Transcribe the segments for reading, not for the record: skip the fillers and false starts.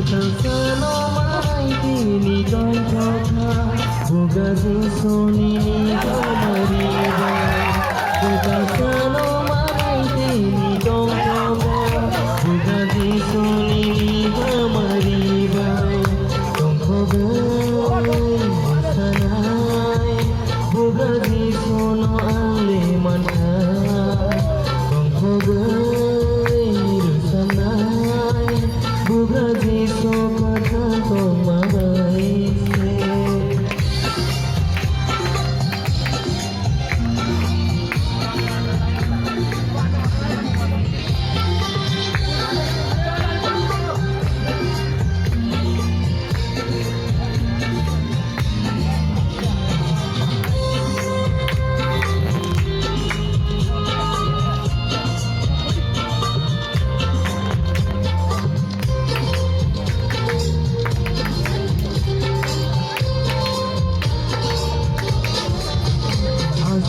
Sano mai tini dong chokha Bugazi soni ni gamariba Sano mai tini dong chokha Bugazi soni ni gamariba Dong khogai sanai Bugazi sono ale manha Dong khogai sanai Bugazi sono kanto mabai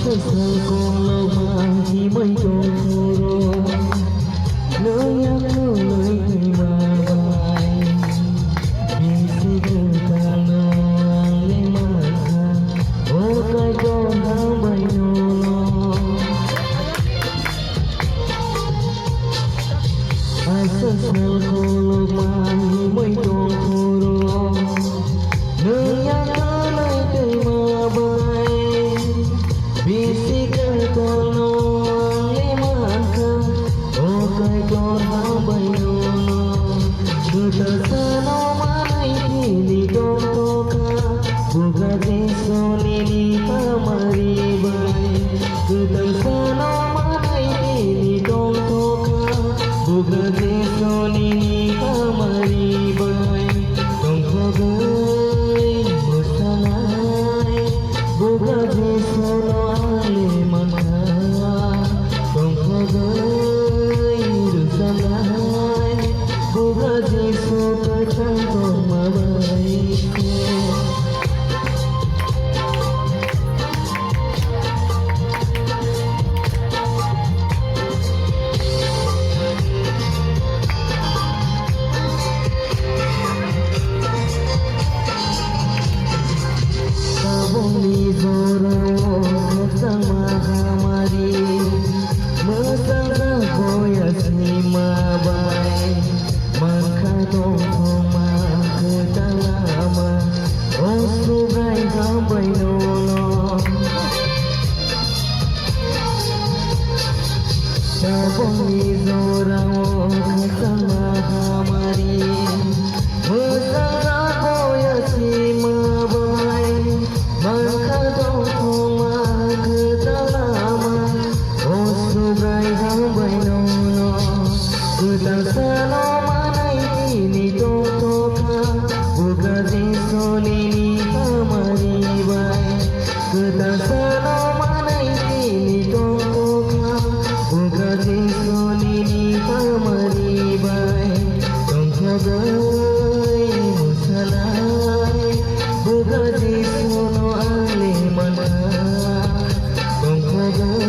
Sơ con lâu mang chỉ mấy tròn thô lỡ nhắc nhớ lời người mà bài vì khi đưa ta ngang lên mà ra ô cái con tháng bay nhô lo sơ con lâu mang chỉ mấy tròn thô lỡ nhắc nhớ lời người mà bài Bisikan kono limanka O kai kona bayono Buta sano manai tini toka Bugazi soni ni pamari bai Buta sano manai tini toka Bugazi soni ni pamari bai Dong khogai musanai Bugazi sono Bugazi sono canto mabai Sabong di zoro sama kamari Mesang koya sima bai Maka toma ketalama Oh sugai gambai nolo Sabong di zoro sama kamari Mesang koya sima bai Maka toma ketalama Oh sugai gambai nolo Kuta sano manai tini toka Bugazi soni ni pamari bai Kuta sano manai tini toka Bugazi soni ni pamari bai Dong khogai musanai Bugazi sono ale mana Dong khogai